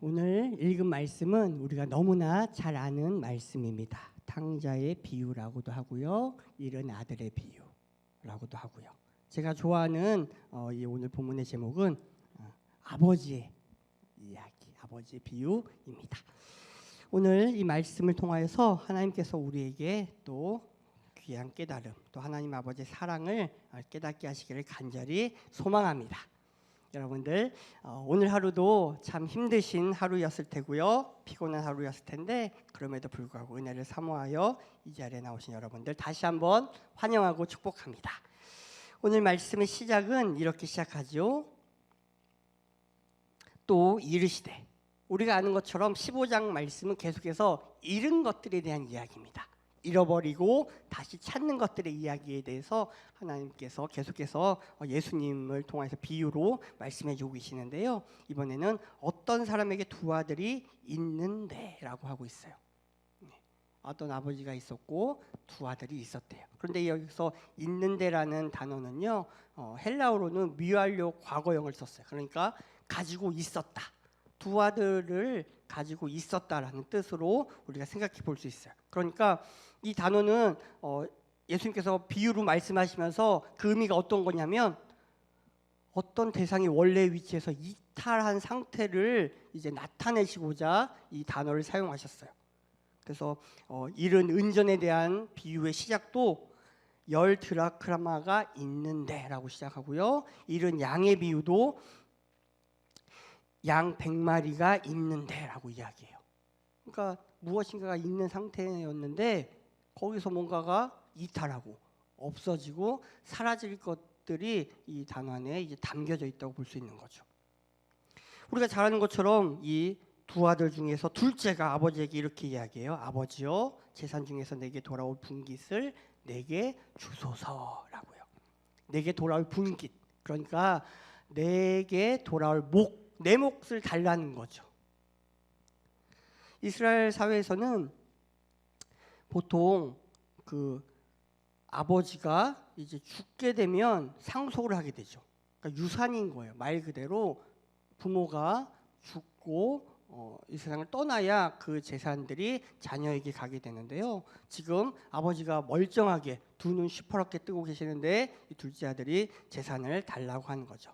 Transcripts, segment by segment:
오늘 읽은 말씀은 우리가 너무나 잘 아는 말씀입니다. 탕자의 비유라고도 하고요, 잃은 아들의 비유라고도 하고요. 제가 좋아하는 이 오늘 본문의 제목은 아버지의 이야기, 아버지의 비유입니다. 오늘 이 말씀을 통하여서 하나님께서 우리에게 또 귀한 깨달음, 또 하나님 아버지의 사랑을 깨닫게 하시기를 간절히 소망합니다. 여러분들 오늘 하루도 참 힘드신 하루였을 테고요, 피곤한 하루였을 텐데 그럼에도 불구하고 은혜를 사모하여 이 자리에 나오신 여러분들 다시 한번 환영하고 축복합니다. 오늘 말씀의 시작은 이렇게 시작하죠. 또 이르시되. 우리가 아는 것처럼 15장 말씀은 계속해서 잃은 것들에 대한 이야기입니다. 잃어버리고 다시 찾는 것들의 이야기에 대해서 하나님께서 계속해서 예수님을 통해서 비유로 말씀해 주고 계시는데요, 이번에는 어떤 사람에게 두 아들이 있는데 라고 하고 있어요. 어떤 아버지가 있었고 두 아들이 있었대요. 그런데 여기서 있는데라는 단어는요, 헬라어로는 미완료 과거형을 썼어요. 그러니까 가지고 있었다, 두 아들을 가지고 있었다라는 뜻으로 우리가 생각해 볼 수 있어요. 그러니까 이 단어는 예수님께서 비유로 말씀하시면서 그 의미가 어떤 거냐면, 어떤 대상이 원래 위치에서 이탈한 상태를 이제 나타내시고자 이 단어를 사용하셨어요. 그래서 잃은 은전에 대한 비유의 시작도 10 드라크마가 있는데라고 시작하고요, 잃은 양의 비유도 양 100마리가 있는데라고 이야기해요. 그러니까 무엇인가가 있는 상태였는데 거기서 뭔가가 이탈하고 없어지고 사라질 것들이 이 단어 안에 이제 담겨져 있다고 볼 수 있는 거죠. 우리가 잘 아는 것처럼 이 두 아들 중에서 둘째가 아버지에게 이렇게 이야기해요. 아버지여, 재산 중에서 내게 돌아올 분깃을 내게 주소서라고요. 내게 돌아올 분깃, 그러니까 내게 돌아올 내 몫을 달라는 거죠. 이스라엘 사회에서는 보통 그 아버지가 이제 죽게 되면 상속을 하게 되죠. 그러니까 유산인 거예요. 말 그대로 부모가 죽고 이 세상을 떠나야 그 재산들이 자녀에게 가게 되는데요, 지금 아버지가 멀쩡하게 두 눈 시퍼렇게 뜨고 계시는데 이 둘째 아들이 재산을 달라고 하는 거죠.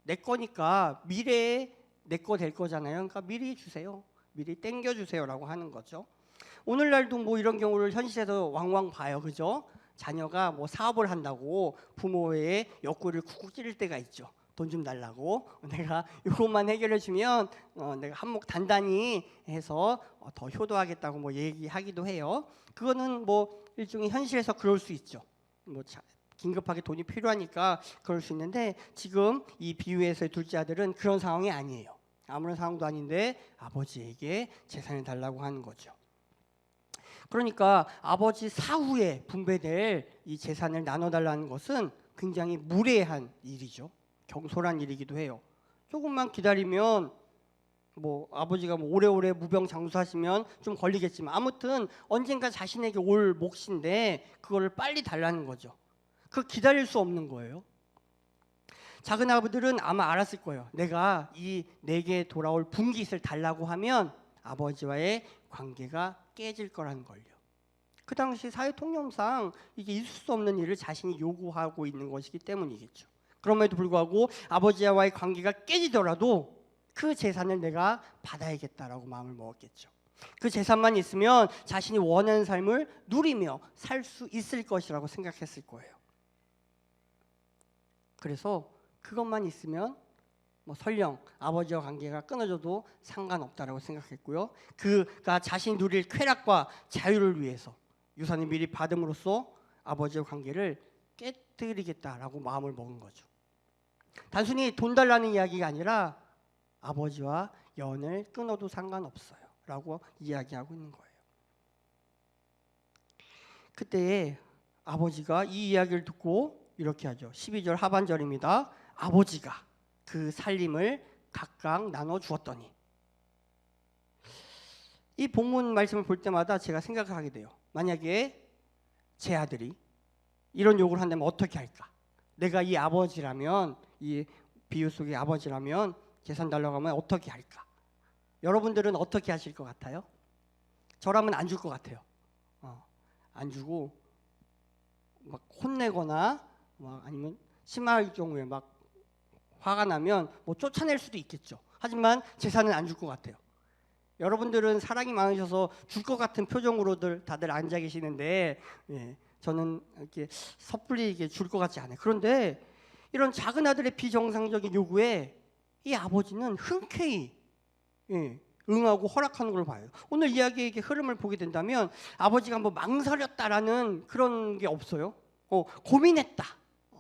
내 거니까 미래에 내 거 될 거잖아요. 그러니까 미리 주세요, 미리 땡겨주세요라고 하는 거죠. 오늘날도 뭐 이런 경우를 현실에서 왕왕 봐요, 그죠? 자녀가 뭐 사업을 한다고 부모의 옆구리를 쿡쿡 찌를 때가 있죠. 돈 좀 달라고, 내가 이것만 해결해 주면 내가 한몫 단단히 해서 더 효도하겠다고 뭐 얘기하기도 해요. 그거는 뭐 일종의 현실에서 그럴 수 있죠. 뭐 긴급하게 돈이 필요하니까 그럴 수 있는데, 지금 이 비유에서의 둘째 아들은 그런 상황이 아니에요. 아무런 상황도 아닌데 아버지에게 재산을 달라고 하는 거죠. 그러니까 아버지 사후에 분배될 이 재산을 나눠달라는 것은 굉장히 무례한 일이죠. 경솔한 일이기도 해요. 조금만 기다리면 뭐 아버지가 뭐 오래오래 무병장수하시면 좀 걸리겠지만 아무튼 언젠가 자신에게 올 몫인데 그거를 빨리 달라는 거죠. 그 기다릴 수 없는 거예요. 작은 아버들은 아마 알았을 거예요. 내가 이 내게 돌아올 분깃을 달라고 하면 아버지와의 관계가 깨질 거라는 걸요. 그 당시 사회 통념상 이게 있을 수 없는 일을 자신이 요구하고 있는 것이기 때문이겠죠. 그럼에도 불구하고 아버지와의 관계가 깨지더라도 그 재산을 내가 받아야겠다라고 마음을 먹었겠죠. 그 재산만 있으면 자신이 원하는 삶을 누리며 살 수 있을 것이라고 생각했을 거예요. 그래서 그것만 있으면 뭐 설령 아버지와 관계가 끊어져도 상관없다라고 생각했고요, 그가 자신이 누릴 쾌락과 자유를 위해서 유산을 미리 받음으로써 아버지와 관계를 깨뜨리겠다라고 마음을 먹은 거죠. 단순히 돈 달라는 이야기가 아니라 아버지와 연을 끊어도 상관없어요 라고 이야기하고 있는 거예요. 그때 아버지가 이 이야기를 듣고 이렇게 하죠. 12절 하반절입니다. 아버지가 그 살림을 각각 나눠 주었더니. 이 본문 말씀을 볼 때마다 제가 생각을 하게 돼요. 만약에 제 아들이 이런 요구를 한다면 어떻게 할까? 내가 이 아버지라면, 이 비유 속의 아버지라면 재산 달라고 하면 어떻게 할까? 여러분들은 어떻게 하실 것 같아요? 저라면 안 줄 것 같아요. 안 주고 막 혼내거나 아니면 심할 경우에 막 화가 나면 뭐 쫓아낼 수도 있겠죠. 하지만 재산은 안 줄 것 같아요. 여러분들은 사랑이 많으셔서 줄 것 같은 표정으로들 다들 앉아 계시는데, 예, 저는 이렇게 섣불리 이게 줄 것 같지 않아요. 그런데 이런 작은 아들의 비정상적인 요구에 이 아버지는 흔쾌히, 예, 응하고 허락하는 걸 봐요. 오늘 이야기의 흐름을 보게 된다면 아버지가 뭐 망설였다라는 그런 게 없어요. 고민했다.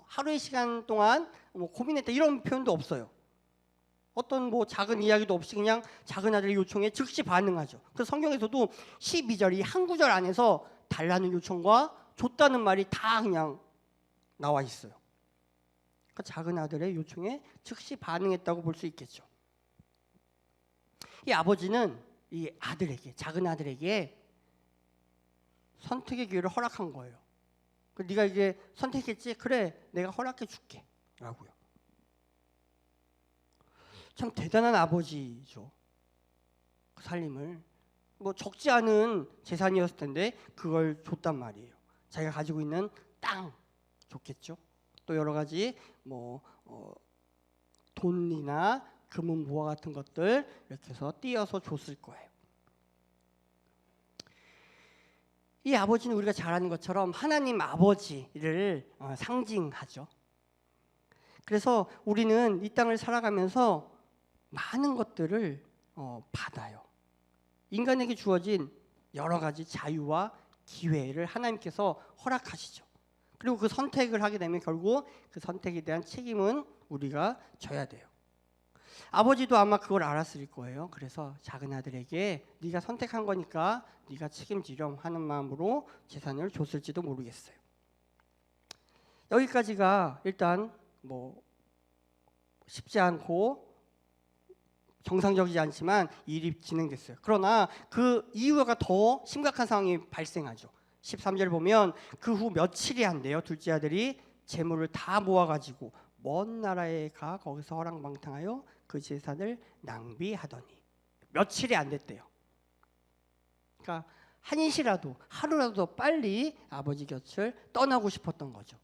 하루의 시간 동안 뭐 고민했다 이런 표현도 없어요. 어떤 뭐 작은 이야기도 없이 그냥 작은 아들의 요청에 즉시 반응하죠. 그래서 성경에서도 12절 이 한 구절 안에서 달라는 요청과 줬다는 말이 다 그냥 나와 있어요. 그러니까 작은 아들의 요청에 즉시 반응했다고 볼 수 있겠죠. 이 아버지는 이 아들에게, 작은 아들에게 선택의 기회를 허락한 거예요. 네가 이제 선택했지? 그래, 내가 허락해 줄게 라고요. 참 대단한 아버지죠. 그 살림을 뭐 적지 않은 재산이었을 텐데 그걸 줬단 말이에요. 자기가 가지고 있는 땅 줬겠죠. 또 여러 가지 뭐 돈이나 금은 무화 같은 것들 이렇게 해서 띄어서 줬을 거예요. 이 아버지는 우리가 잘 아는 것처럼 하나님 아버지를 상징하죠. 그래서 우리는 이 땅을 살아가면서 많은 것들을 받아요. 인간에게 주어진 여러 가지 자유와 기회를 하나님께서 허락하시죠. 그리고 그 선택을 하게 되면 결국 그 선택에 대한 책임은 우리가 져야 돼요. 아버지도 아마 그걸 알았을 거예요. 그래서 작은 아들에게 네가 선택한 거니까 네가 책임지렴 하는 마음으로 재산을 줬을지도 모르겠어요. 여기까지가 일단 뭐 쉽지 않고 정상적이지 않지만 일이 진행됐어요. 그러나 그 이후가 더 심각한 상황이 발생하죠. 13절 보면 그 후 며칠이 안 돼요. 둘째 아들이 재물을 다 모아가지고 먼 나라에 가 거기서 허랑방탕하여 그 재산을 낭비하더니 며칠이 안 됐대요. 그러니까 한시라도 하루라도 더 빨리 아버지 곁을 떠나고 싶었던 거죠.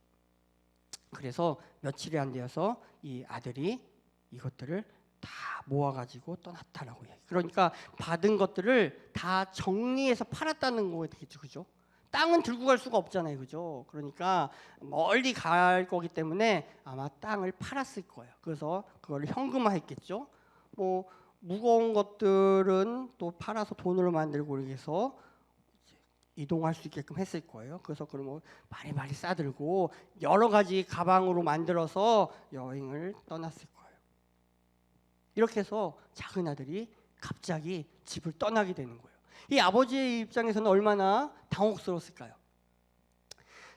그래서 며칠이 안 되어서 이 아들이 이것들을 다 모아가지고 떠났다라고 얘기해요. 그러니까 받은 것들을 다 정리해서 팔았다는 거에 되겠죠, 그죠? 땅은 들고 갈 수가 없잖아요, 그죠? 그러니까 멀리 갈 거기 때문에 아마 땅을 팔았을 거예요. 그래서 그걸 현금화했겠죠. 뭐 무거운 것들은 또 팔아서 돈으로 만들고 이렇게 해서 이동할 수 있게끔 했을 거예요. 그래서 그걸 뭐 많이 싸들고 여러 가지 가방으로 만들어서 여행을 떠났을 거예요. 이렇게 해서 작은 아들이 갑자기 집을 떠나게 되는 거예요. 이 아버지의 입장에서는 얼마나 당혹스러웠을까요?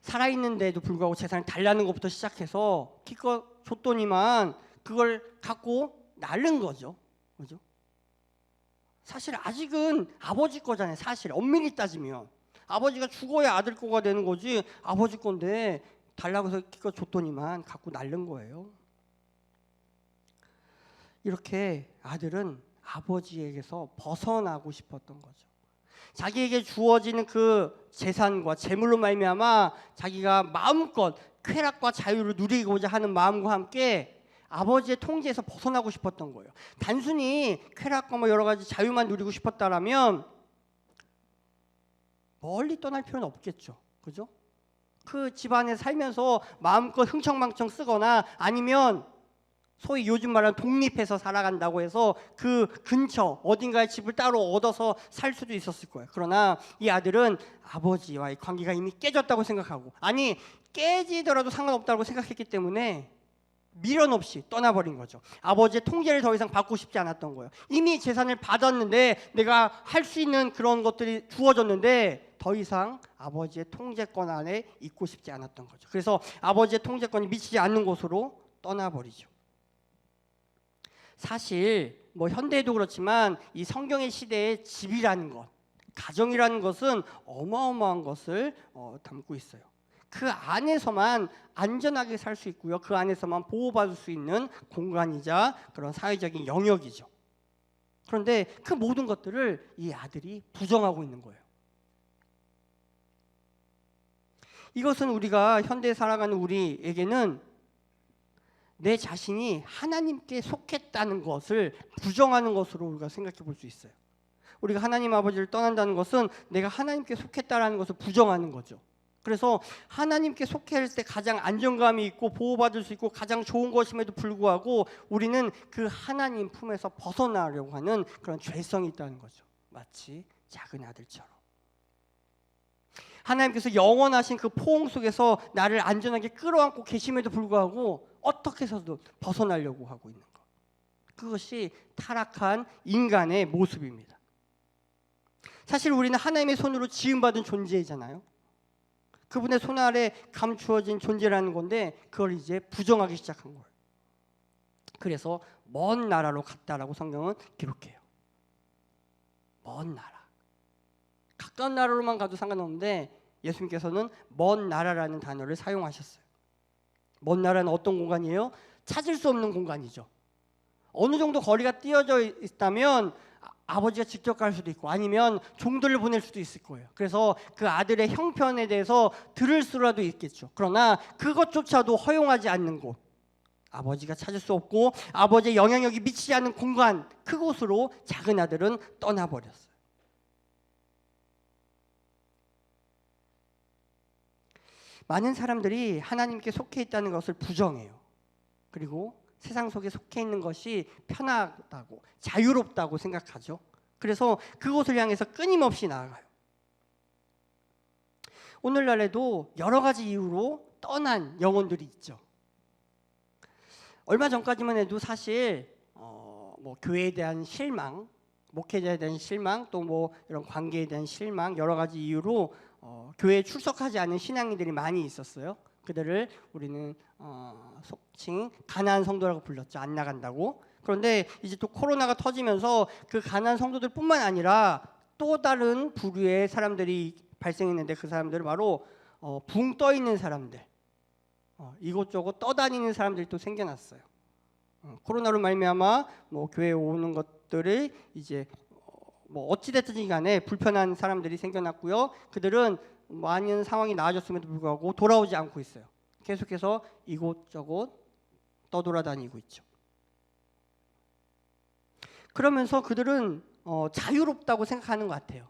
살아있는데도 불구하고 재산을 달라는 것부터 시작해서 기껏 줬더니만 그걸 갖고 날른 거죠. 그죠? 사실 아직은 아버지 거잖아요. 사실 엄밀히 따지면 아버지가 죽어야 아들 거가 되는 거지 아버지 건데 달라고 해서 기껏 줬더니만 갖고 날른 거예요. 이렇게 아들은 아버지에게서 벗어나고 싶었던 거죠. 자기에게 주어지는 그 재산과 재물로 말미암아 자기가 마음껏 쾌락과 자유를 누리고자 하는 마음과 함께 아버지의 통제에서 벗어나고 싶었던 거예요. 단순히 쾌락과 뭐 여러 가지 자유만 누리고 싶었다라면 멀리 떠날 필요는 없겠죠. 그죠? 그 집안에 살면서 마음껏 흥청망청 쓰거나 아니면 소위 요즘 말하는 독립해서 살아간다고 해서 그 근처 어딘가에 집을 따로 얻어서 살 수도 있었을 거예요. 그러나 이 아들은 아버지와의 관계가 이미 깨졌다고 생각하고, 아니 깨지더라도 상관없다고 생각했기 때문에 미련 없이 떠나버린 거죠. 아버지의 통제를 더 이상 받고 싶지 않았던 거예요. 이미 재산을 받았는데 내가 할 수 있는 그런 것들이 주어졌는데 더 이상 아버지의 통제권 안에 있고 싶지 않았던 거죠. 그래서 아버지의 통제권이 미치지 않는 곳으로 떠나버리죠. 사실 뭐 현대에도 그렇지만 이 성경의 시대에 집이라는 것, 가정이라는 것은 어마어마한 것을 담고 있어요. 그 안에서만 안전하게 살 수 있고요. 그 안에서만 보호받을 수 있는 공간이자 그런 사회적인 영역이죠. 그런데 그 모든 것들을 이 아들이 부정하고 있는 거예요. 이것은 우리가 현대에 살아가는 우리에게는 내 자신이 하나님께 속했다는 것을 부정하는 것으로 우리가 생각해 볼 수 있어요. 우리가 하나님 아버지를 떠난다는 것은 내가 하나님께 속했다라는 것을 부정하는 거죠. 그래서 하나님께 속해 있을 때 가장 안정감이 있고 보호받을 수 있고 가장 좋은 것임에도 불구하고 우리는 그 하나님 품에서 벗어나려고 하는 그런 죄성이 있다는 거죠. 마치 작은 아들처럼. 하나님께서 영원하신 그 포옹 속에서 나를 안전하게 끌어안고 계심에도 불구하고 어떻게 해서도 벗어나려고 하고 있는 것. 그것이 타락한 인간의 모습입니다. 사실 우리는 하나님의 손으로 지음받은 존재이잖아요. 그분의 손 아래 감추어진 존재라는 건데 그걸 이제 부정하기 시작한 거예요. 그래서 먼 나라로 갔다라고 성경은 기록해요. 먼 나라. 가까운 나라로만 가도 상관없는데 예수님께서는 먼 나라라는 단어를 사용하셨어요. 먼 나라는 어떤 공간이에요? 찾을 수 없는 공간이죠. 어느 정도 거리가 띄어져 있다면 아버지가 직접 갈 수도 있고 아니면 종들을 보낼 수도 있을 거예요. 그래서 그 아들의 형편에 대해서 들을 수라도 있겠죠. 그러나 그것조차도 허용하지 않는 곳, 아버지가 찾을 수 없고 아버지의 영향력이 미치지 않는 공간, 그곳으로 작은 아들은 떠나버렸어요. 많은 사람들이 하나님께 속해 있다는 것을 부정해요. 그리고 세상 속에 속해 있는 것이 편하다고 자유롭다고 생각하죠. 그래서 그곳을 향해서 끊임없이 나아가요. 오늘날에도 여러 가지 이유로 떠난 영혼들이 있죠. 얼마 전까지만 해도 사실 뭐 교회에 대한 실망, 목회자에 대한 실망, 또 뭐 이런 관계에 대한 실망, 여러 가지 이유로 교회에 출석하지 않은 신앙인들이 많이 있었어요. 그들을 우리는 속칭 가난한 성도라고 불렀죠. 안 나간다고. 그런데 이제 또 코로나가 터지면서 그 가난한 성도들뿐만 아니라 또 다른 부류의 사람들이 발생했는데 그 사람들은 바로 붕 떠 있는 사람들, 이곳저곳 떠다니는 사람들이 또 생겨났어요. 코로나로 말미암아 뭐 교회에 오는 것들이 이제 뭐 어찌됐든지 간에 불편한 사람들이 생겨났고요. 그들은 많은 상황이 나아졌음에도 불구하고 돌아오지 않고 있어요. 계속해서 이곳저곳 떠돌아다니고 있죠. 그러면서 그들은 자유롭다고 생각하는 것 같아요.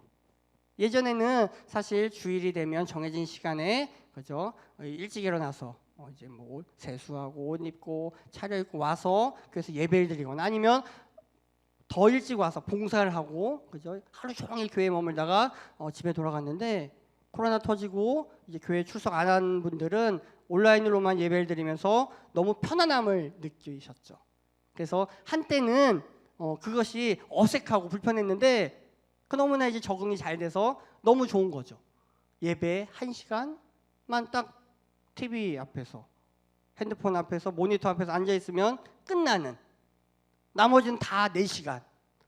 예전에는 사실 주일이 되면 정해진 시간에 그죠 일찍 일어나서 이제 뭐 세수하고 옷 입고 차려입고 와서 그래서 예배를 드리거나 아니면 더 일찍 와서 봉사를 하고 그죠 하루 종일 교회에 머물다가 집에 돌아갔는데 코로나 터지고 이제 교회 출석 안 한 분들은 온라인으로만 예배를 드리면서 너무 편안함을 느끼셨죠. 그래서 한때는 그것이 어색하고 불편했는데 그 너무나 이제 적응이 잘 돼서 너무 좋은 거죠. 예배 1시간만 딱 TV 앞에서 핸드폰 앞에서 모니터 앞에서 앉아 있으면 끝나는, 나머지는 다 4시간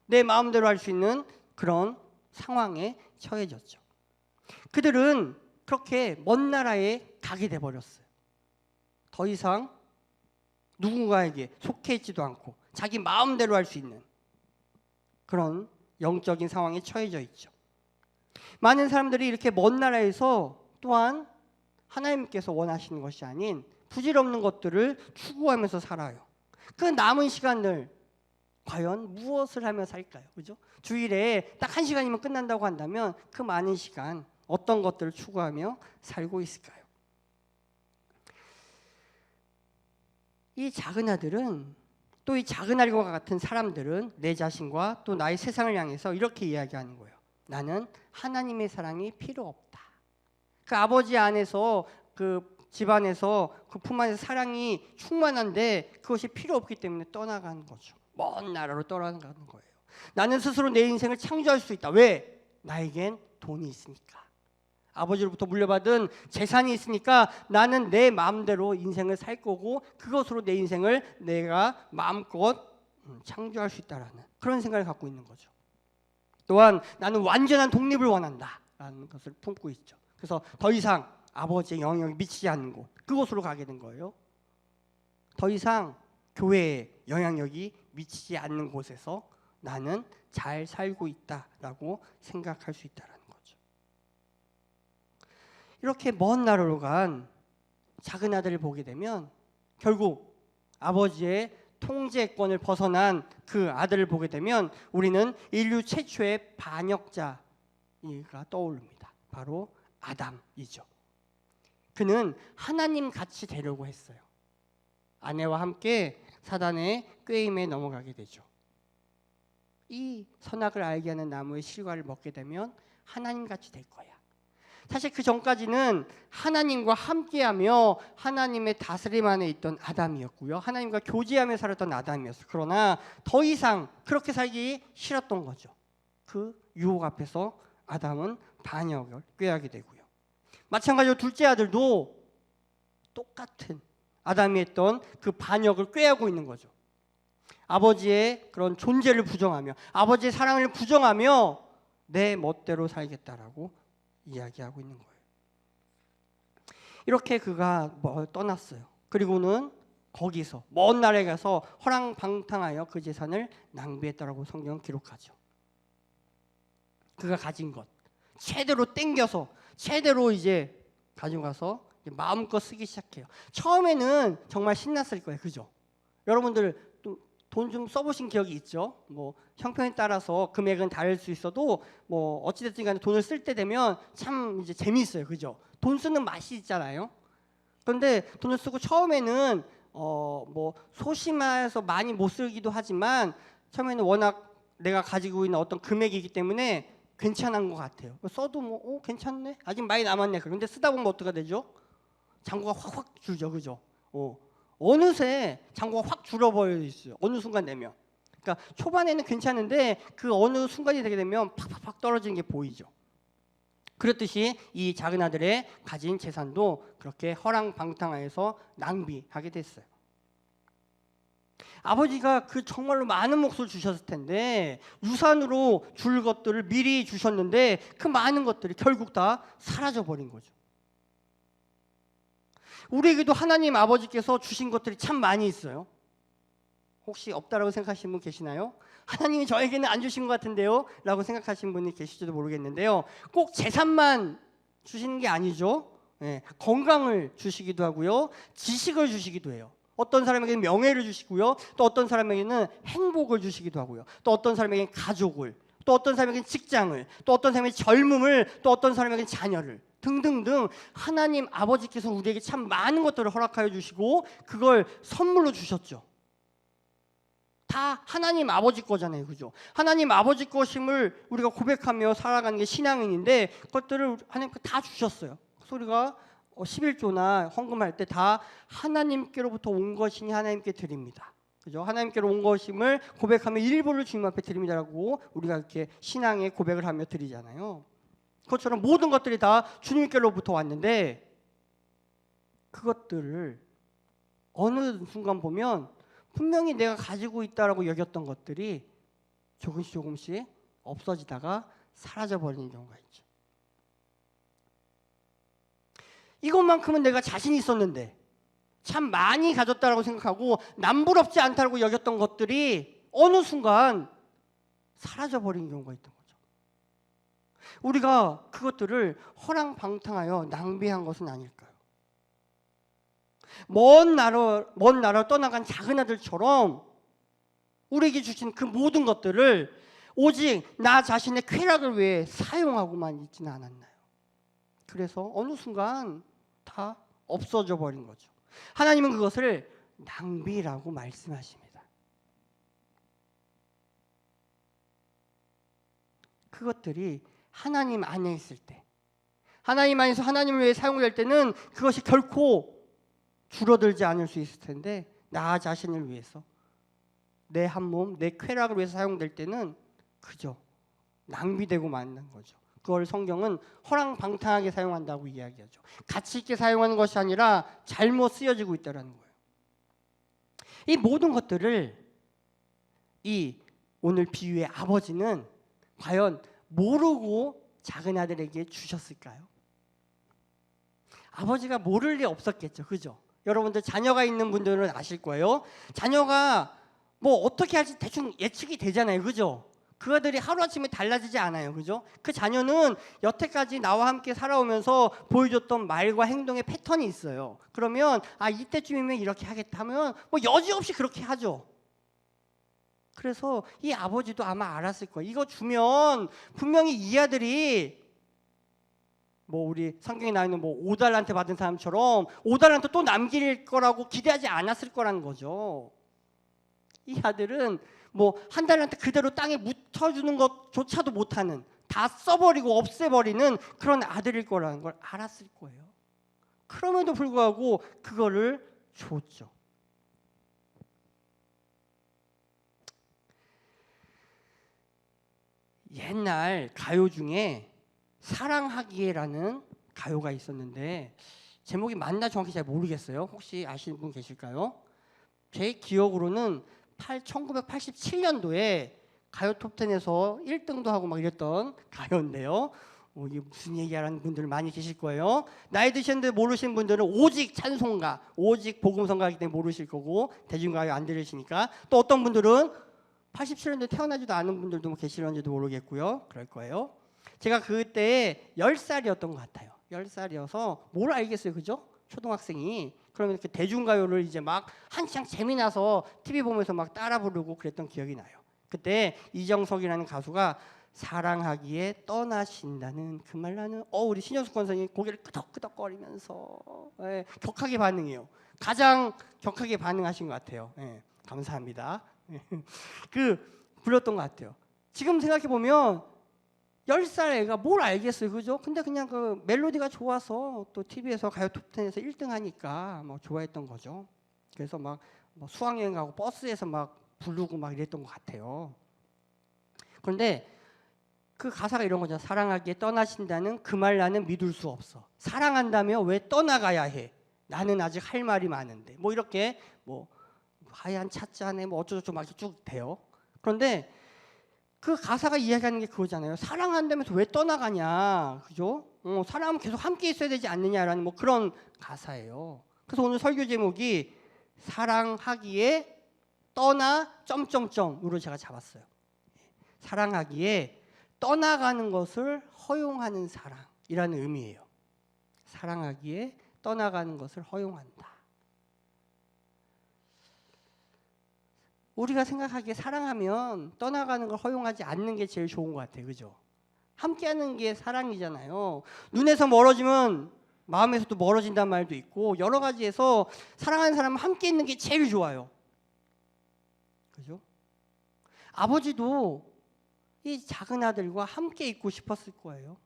내 마음대로 할 수 있는 그런 상황에 처해졌죠. 그들은 그렇게 먼 나라에 가게 돼 버렸어요. 더 이상 누군가에게 속해 있지도 않고 자기 마음대로 할 수 있는 그런 영적인 상황에 처해져 있죠. 많은 사람들이 이렇게 먼 나라에서 또한 하나님께서 원하시는 것이 아닌 부질없는 것들을 추구하면서 살아요. 그 남은 시간을 과연 무엇을 하며 살까요? 그죠? 주일에 딱 1시간이면 끝난다고 한다면 그 많은 시간 어떤 것들을 추구하며 살고 있을까요? 이 작은 아들은 또 이 작은 아들과 같은 사람들은 내 자신과 또 나의 세상을 향해서 이렇게 이야기하는 거예요. 나는 하나님의 사랑이 필요 없다. 그 아버지 안에서 그 집안에서 그 품 안에서 사랑이 충만한데 그것이 필요 없기 때문에 떠나가는 거죠. 먼 나라로 떠나가는 거예요. 나는 스스로 내 인생을 창조할 수 있다. 왜? 나에겐 돈이 있으니까. 아버지로부터 물려받은 재산이 있으니까 나는 내 마음대로 인생을 살 거고 그것으로 내 인생을 내가 마음껏 창조할 수 있다라는 그런 생각을 갖고 있는 거죠. 또한 나는 완전한 독립을 원한다라는 것을 품고 있죠. 그래서 더 이상 아버지의 영향력이 미치지 않는 곳, 그곳으로 가게 된 거예요. 더 이상 교회의 영향력이 미치지 않는 곳에서 나는 잘 살고 있다라고 생각할 수 있다는 거죠. 이렇게 먼 나라로 간 작은 아들을 보게 되면 결국 아버지의 통제권을 벗어난 그 아들을 보게 되면 우리는 인류 최초의 반역자가 떠오릅니다. 바로 아담이죠. 그는 하나님 같이 되려고 했어요. 아내와 함께 사단의 꾀임에 넘어가게 되죠. 이 선악을 알게 하는 나무의 실과를 먹게 되면 하나님 같이 될 거야. 사실 그 전까지는 하나님과 함께하며 하나님의 다스림 안에 있던 아담이었고요. 하나님과 교제하며 살았던 아담이었어요. 그러나 더 이상 그렇게 살기 싫었던 거죠. 그 유혹 앞에서 아담은 반역을 꾀하게 되고요. 마찬가지로 둘째 아들도 똑같은 아담이 했던 그 반역을 꾀하고 있는 거죠. 아버지의 그런 존재를 부정하며 아버지의 사랑을 부정하며 내 멋대로 살겠다라고 이야기하고 있는 거예요. 이렇게 그가 떠났어요. 그리고는 거기서 먼 나라에 가서 허랑방탕하여 그 재산을 낭비했다라고 성경은 기록하죠. 그가 가진 것 최대로 땡겨서 최대로 이제 가져가서 마음껏 쓰기 시작해요. 처음에는 정말 신났을 거예요. 그죠? 여러분들 돈 좀 써보신 기억이 있죠? 뭐 형편에 따라서 금액은 다를 수 있어도 뭐 어찌됐든 간에 돈을 쓸 때 되면 참 이제 재미있어요. 그죠? 돈 쓰는 맛이 있잖아요. 그런데 돈을 쓰고 처음에는 뭐 소심해서 많이 못 쓰기도 하지만 처음에는 워낙 내가 가지고 있는 어떤 금액이기 때문에 괜찮은 것 같아요. 써도 뭐 괜찮네, 아직 많이 남았네. 그런데 쓰다 보면 어떻게 되죠? 잔고가 확 줄죠. 그죠? 어느새 잔고가 확 줄어버려 있어요. 어느 순간 되면. 그러니까 초반에는 괜찮은데 그 어느 순간이 되게 되면 팍팍팍 떨어지는 게 보이죠. 그렇듯이 이 작은 아들의 가진 재산도 그렇게 허랑방탕하여서 낭비하게 됐어요. 아버지가 그 정말로 많은 몫을 주셨을 텐데 유산으로 줄 것들을 미리 주셨는데 그 많은 것들이 결국 다 사라져 버린 거죠. 우리에게도 하나님 아버지께서 주신 것들이 참 많이 있어요. 혹시 없다라고 생각하시는 분 계시나요? 하나님이 저에게는 안 주신 것 같은데요? 라고 생각하시는 분이 계실지도 모르겠는데요. 꼭 재산만 주시는 게 아니죠. 건강을 주시기도 하고요. 지식을 주시기도 해요. 어떤 사람에게는 명예를 주시고요. 또 어떤 사람에게는 행복을 주시기도 하고요. 또 어떤 사람에게는 가족을, 또 어떤 사람에게는 직장을, 또 어떤 사람에게는 젊음을, 또 어떤 사람에게는 자녀를 등등등 하나님 아버지께서 우리에게 참 많은 것들을 허락하여 주시고 그걸 선물로 주셨죠. 다 하나님 아버지 거잖아요. 그죠? 하나님 아버지 것임을 우리가 고백하며 살아가는 게 신앙인인데 그것들을 하나님께 다 주셨어요. 소리가 11조나 헌금할 때 다 하나님께로부터 온 것이니 하나님께 드립니다. 그죠? 하나님께로 온 것임을 고백하며 일부를 주님 앞에 드립니다라고 우리가 이렇게 신앙의 고백을 하며 드리잖아요. 그것처럼 모든 것들이 다 주님께로부터 왔는데 그것들을 어느 순간 보면 분명히 내가 가지고 있다라고 여겼던 것들이 조금씩 없어지다가 사라져버리는 경우가 있죠. 이것만큼은 내가 자신 있었는데 참 많이 가졌다라고 생각하고 남부럽지 않다고 여겼던 것들이 어느 순간 사라져버리는 경우가 있던 거죠. 우리가 그것들을 허랑방탕하여 낭비한 것은 아닐까요? 먼 나라로 떠나간 작은 아들처럼 우리에게 주신 그 모든 것들을 오직 나 자신의 쾌락을 위해 사용하고만 있지는 않았나요? 그래서 어느 순간 다 없어져 버린 거죠. 하나님은 그것을 낭비라고 말씀하십니다. 그것들이 하나님 안에 있을 때, 하나님 안에서 하나님을 위해 사용될 때는 그것이 결코 줄어들지 않을 수 있을 텐데 나 자신을 위해서 내 한 몸, 내 쾌락을 위해서 사용될 때는 그저 낭비되고 마는 거죠. 그걸 성경은 허랑방탕하게 사용한다고 이야기하죠. 가치 있게 사용하는 것이 아니라 잘못 쓰여지고 있다는 거예요. 이 모든 것들을 이 오늘 비유의 아버지는 과연 모르고 작은 아들에게 주셨을까요? 아버지가 모를 리 없었겠죠. 그죠? 여러분들 자녀가 있는 분들은 아실 거예요. 자녀가 뭐 어떻게 할지 대충 예측이 되잖아요. 그죠? 그 아들이 하루아침에 달라지지 않아요. 그죠? 그 자녀는 여태까지 나와 함께 살아오면서 보여줬던 말과 행동의 패턴이 있어요. 그러면 이때쯤이면 이렇게 하겠다 하면 뭐 여지없이 그렇게 하죠. 그래서 이 아버지도 아마 알았을 거예요. 이거 주면 분명히 이 아들이 뭐 우리 성경에 나와 있는 뭐 5달란트 받은 사람처럼 5달란트 또 남길 거라고 기대하지 않았을 거라는 거죠. 이 아들은 뭐 한 달란트 그대로 땅에 묻혀주는 것조차도 못하는, 다 써버리고 없애버리는 그런 아들일 거라는 걸 알았을 거예요. 그럼에도 불구하고 그거를 줬죠. 옛날 가요 중에 사랑하기에라는 가요가 있었는데 제목이 맞나 정확히 잘 모르겠어요. 혹시 아시는 분 계실까요? 제 기억으로는 1987년도에 가요 톱10에서 1등도 하고 막 이랬던 가요인데요. 이게 무슨 얘기하는 분들 많이 계실 거예요. 나이 드셨는데 모르시는 분들은 오직 찬송가, 오직 복음성가이기 때문에 모르실 거고, 대중가요 안 들으시니까. 또 어떤 분들은 87년도에 태어나지도 않은 분들도 계시는지도 모르겠고요. 그럴 거예요. 제가 그때 10살이었던 것 같아요. 10살이어서 뭘 알겠어요. 그죠? 초등학생이. 그러면 그 대중가요를 이제 막 한창 재미나서 TV 보면서 막 따라 부르고 그랬던 기억이 나요. 그때 이정석이라는 가수가 사랑하기에 떠나신다는 그 말 나는 우리 신현숙 권사님이 고개를 끄덕끄덕거리면서 격하게 반응해요. 가장 격하게 반응하신 것 같아요. 감사합니다. 불렀던 것 같아요. 지금 생각해 보면 10살 애가 뭘 알겠어요. 그죠? 근데 그냥 그 멜로디가 좋아서 또 TV에서 가요 톱10에서 1등 하니까 뭐 좋아했던 거죠. 그래서 막 뭐 수학여행 가고 버스에서 막 부르고 막 이랬던 것 같아요. 그런데 그 가사가 이런 거잖아. 사랑하기에 떠나신다는 그 말 나는 믿을 수 없어. 사랑한다며 왜 떠나가야 해? 나는 아직 할 말이 많은데. 뭐 이렇게 뭐 하얀 찻잔에 뭐 어쩌고저쩌고 막 쭉 돼요. 그런데 그 가사가 이야기하는 게 그거잖아요. 사랑한다면서 왜 떠나가냐, 그죠? 사랑하면 계속 함께 있어야 되지 않느냐라는 뭐 그런 가사예요. 그래서 오늘 설교 제목이 사랑하기에 떠나 점점점으로 제가 잡았어요. 사랑하기에 떠나가는 것을 허용하는 사랑이라는 의미예요. 사랑하기에 떠나가는 것을 허용한다. 우리가 생각하기에 사랑하면 떠나가는 걸 허용하지 않는 게 제일 좋은 것 같아요. 그죠? 함께하는 게 사랑이잖아요. 눈에서 멀어지면 마음에서도 멀어진다는 말도 있고 여러 가지에서 사랑하는 사람은 함께 있는 게 제일 좋아요. 그죠? 아버지도 이 작은 아들과 함께 있고 싶었을 거예요.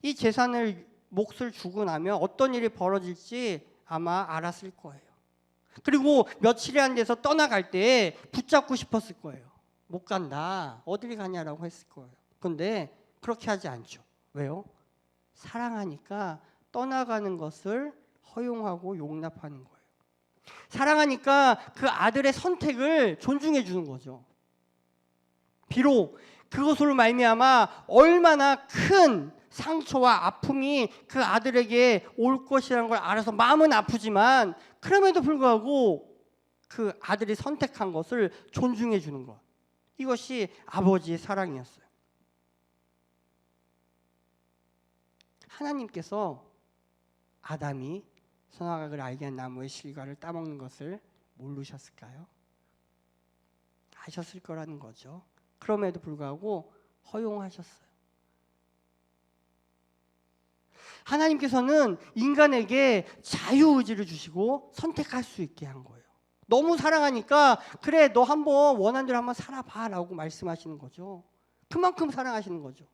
이 재산을 몫을 주고 나면 어떤 일이 벌어질지 아마 알았을 거예요. 그리고 며칠이 안 돼서 떠나갈 때 붙잡고 싶었을 거예요. 못 간다. 어딜 가냐라고 했을 거예요. 그런데 그렇게 하지 않죠. 왜요? 사랑하니까 떠나가는 것을 허용하고 용납하는 거예요. 사랑하니까 그 아들의 선택을 존중해 주는 거죠. 비록 그것으로 말미암아 얼마나 큰 상처와 아픔이 그 아들에게 올 것이라는 걸 알아서 마음은 아프지만 그럼에도 불구하고 그 아들이 선택한 것을 존중해 주는 것. 이것이 아버지의 사랑이었어요. 하나님께서 아담이 선악을 알게 한 나무의 실과를 따먹는 것을 모르셨을까요? 아셨을 거라는 거죠. 그럼에도 불구하고 허용하셨어요. 하나님께서는 인간에게 자유의지를 주시고 선택할 수 있게 한 거예요. 너무 사랑하니까 그래 너 한번 원하는 대로 한번 살아봐 라고 말씀하시는 거죠. 그만큼 사랑하시는 거죠.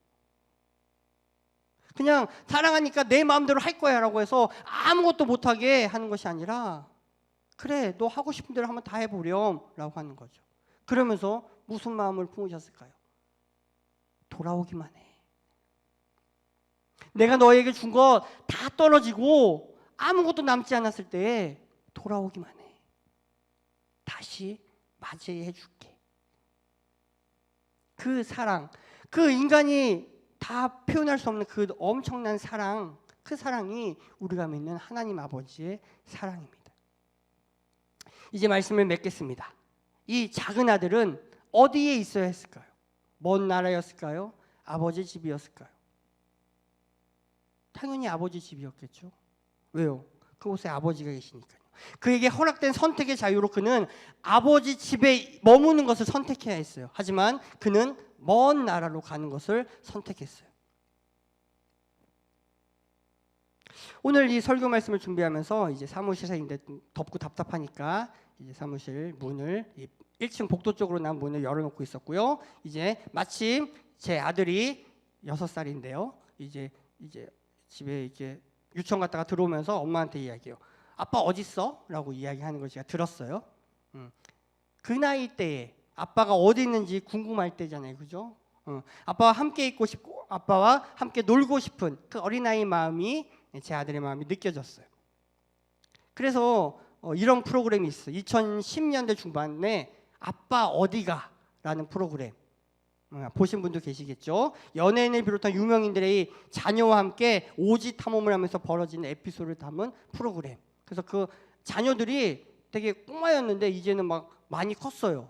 그냥 사랑하니까 내 마음대로 할 거야 라고 해서 아무것도 못하게 하는 것이 아니라 그래 너 하고 싶은 대로 한번 다 해보렴 라고 하는 거죠. 그러면서 무슨 마음을 품으셨을까요? 돌아오기만 해. 내가 너에게 준 것 다 떨어지고 아무것도 남지 않았을 때 돌아오기만 해. 다시 맞이해 줄게. 그 사랑, 그 인간이 다 표현할 수 없는 그 엄청난 사랑, 그 사랑이 우리가 믿는 하나님 아버지의 사랑입니다. 이제 말씀을 맺겠습니다. 이 작은 아들은 어디에 있어야 했을까요? 먼 나라였을까요? 아버지 집이었을까요? 당연히 아버지 집이었겠죠. 왜요? 그곳에 아버지가 계시니까요. 그에게 허락된 선택의 자유로 그는 아버지 집에 머무는 것을 선택해야 했어요. 하지만 그는 먼 나라로 가는 것을 선택했어요. 오늘 이 설교 말씀을 준비하면서 이제 사무실에 덥고 답답하니까 이제 사무실 문을 1층 복도 쪽으로 난 문을 열어놓고 있었고요. 이제 마침 제 아들이 6살인데요. 이제 집에 이렇게 유치원 갔다가 들어오면서 엄마한테 이야기해요. 아빠 어딨어? 라고 이야기하는 걸 제가 들었어요. 그 나이 때에 아빠가 어디 있는지 궁금할 때잖아요. 그죠? 아빠와 함께 있고 싶고 아빠와 함께 놀고 싶은 그 어린아이 마음이 제 아들의 마음이 느껴졌어요. 그래서 이런 프로그램이 있어요. 2010년대 중반에 아빠 어디가? 라는 프로그램 보신 분도 계시겠죠. 연예인을 비롯한 유명인들의 자녀와 함께 오지 탐험을 하면서 벌어지는 에피소드를 담은 프로그램. 그래서 그 자녀들이 되게 꼬마였는데 이제는 막 많이 컸어요.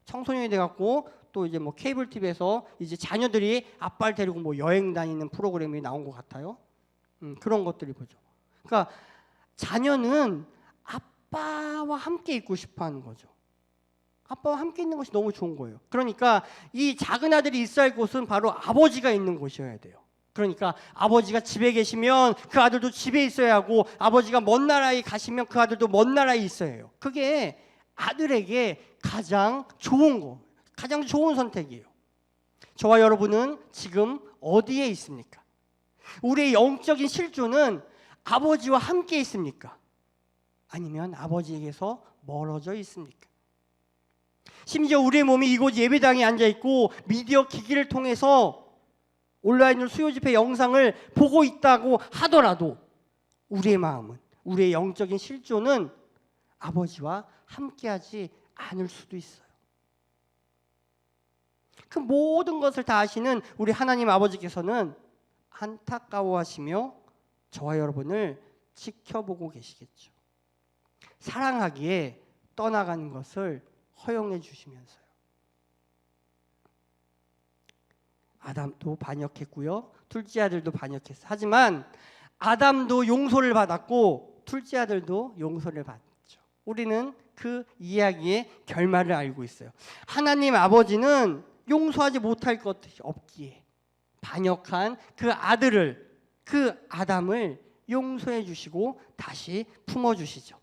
청소년이 돼갖고 또 이제 뭐 케이블 TV에서 이제 자녀들이 아빠를 데리고 뭐 여행 다니는 프로그램이 나온 것 같아요. 그런 것들이 보죠. 그러니까 자녀는 아빠와 함께 있고 싶어하는 거죠. 아빠와 함께 있는 것이 너무 좋은 거예요. 그러니까 이 작은 아들이 있어야 할 곳은 바로 아버지가 있는 곳이어야 돼요. 그러니까 아버지가 집에 계시면 그 아들도 집에 있어야 하고 아버지가 먼 나라에 가시면 그 아들도 먼 나라에 있어야 해요. 그게 아들에게 가장 좋은 거, 가장 좋은 선택이에요. 저와 여러분은 지금 어디에 있습니까? 우리의 영적인 실존은 아버지와 함께 있습니까? 아니면 아버지에게서 멀어져 있습니까? 심지어 우리의 몸이 이곳 예배당에 앉아있고 미디어 기기를 통해서 온라인으로 수요 집회 영상을 보고 있다고 하더라도 우리의 마음은, 우리의 영적인 실존은 아버지와 함께하지 않을 수도 있어요. 그 모든 것을 다 아시는 우리 하나님 아버지께서는 안타까워하시며 저와 여러분을 지켜보고 계시겠죠. 사랑하기에 떠나가는 것을 허용해 주시면서요. 아담도 반역했고요. 둘째 아들도 반역했어요. 하지만 아담도 용서를 받았고 둘째 아들도 용서를 받았죠. 우리는 그 이야기의 결말을 알고 있어요. 하나님 아버지는 용서하지 못할 것이 없기에 반역한 그 아들을, 그 아담을 용서해 주시고 다시 품어 주시죠.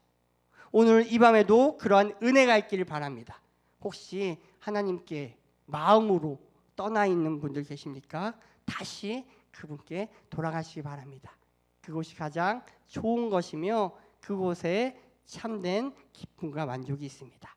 오늘 이 밤에도 그러한 은혜가 있기를 바랍니다. 혹시 하나님께 마음으로 떠나 있는 분들 계십니까? 다시 그분께 돌아가시기 바랍니다. 그곳이 가장 좋은 것이며 그곳에 참된 기쁨과 만족이 있습니다.